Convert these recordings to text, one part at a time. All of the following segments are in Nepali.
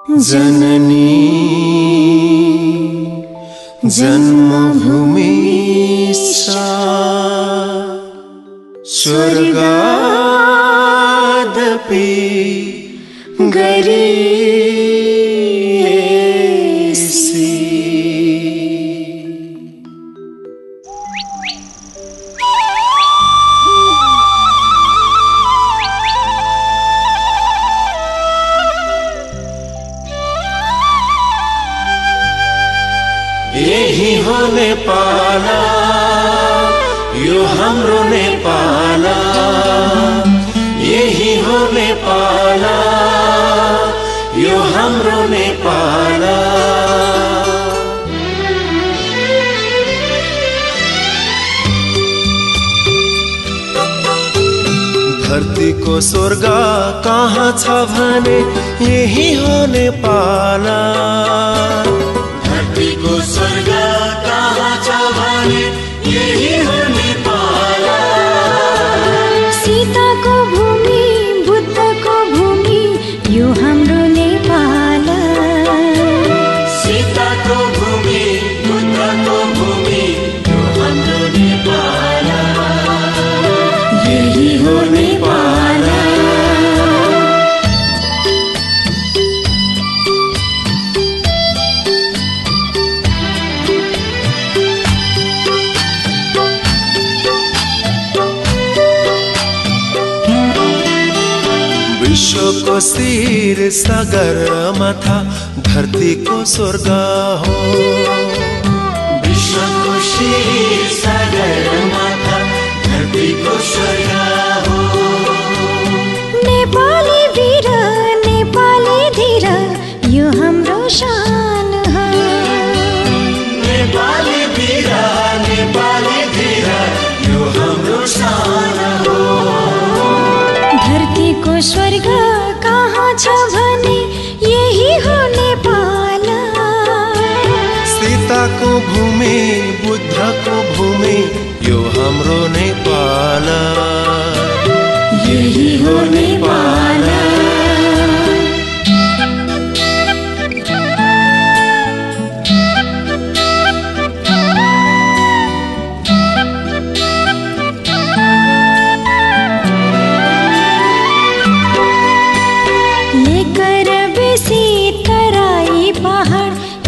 जननी जन्मभूमि स्वर्गादपि गरीयसी। यही हो नेपाल, यो हाम्रो नेपाल। यही हो नेपाल, यो हाम्रो नेपाल। धरतीको स्वर्ग कहाँ छ भने यही हो नेपाल। धरतीको स्वर्ग कहाँ छ भने यही हो नेपाल। सीताको भूमि, बुद्धको भूमि, यो हाम्रो नेपाल। सीताको भूमि, बुद्धको भूमि, यो हाम्रो नेपाल। यही हो नेपाल। विश्वको शिर सगरमाथा धरतीको स्वर्ग हो। विश्वको शिर सगरमाथा धरतीको स्वर्ग हो। नेपाली वीर, नेपाली धीर, यो हाम्रो शान हो। नेपाली वीर, नेपाली धीर, यो हाम्रो शान हो। धरतीको स्वर्ग कहाँ छ भने यही हो नेपाल। सीताको भूमि, बुद्धको भूमि, यो हाम्रो नेपाल। यही हो नेपाल।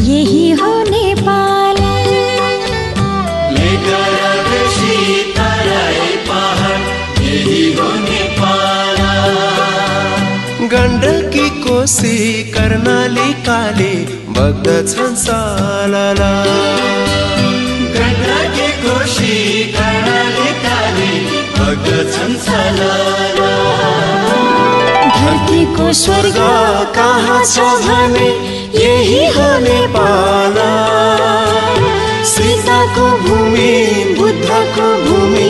यही हो नेपाल। लेकर बेसी तराई पहाड, यही हो नेपाल। गण्डकी कोशी कर्णाली काली बग्दछन् सालला। गण्डकी कोशी कर्णाली काली बग्दछन् सालला। धरतीको स्वर्ग कहाँ छ भने यही हो नेपाल। सीताको भूमि, बुद्धको भूमि,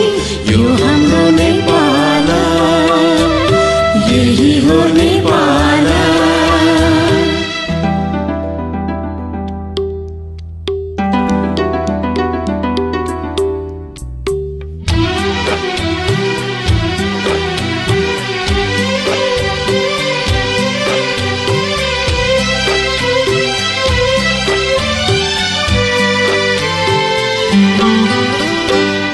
यो हाम्रो नेपाल। यही हो नेपाल।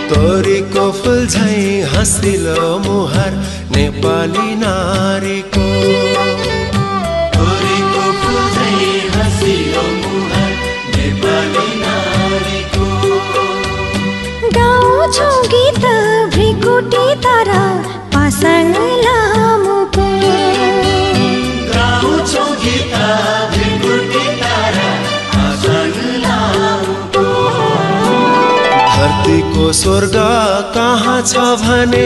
तोरीको फूल झै हँसिलो मुहार नेपाली नारीको। तोरीको फूल झै हँसिलो मुहार नेपाली नारीको। गाउँछौ गीत भ्रिकुटी तारा पासाङ लामुको। गाउँछौ गीत भ्रिकुटी तारा पासाङ लामुको। धरतीको स्वर्ग कहाँ छ भने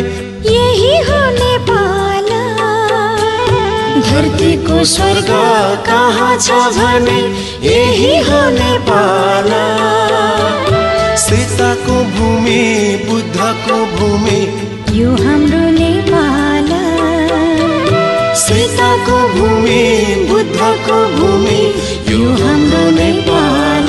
यही हो नेपाल। धरतीको स्वर्ग कहाँ छ भने यही हो नेपाल। सीताको भूमि, बुद्धको भूमि, यो हाम्रो नेपाल। सीताको भूमि, बुद्धको भूमि, यो हाम्रो नेपाल।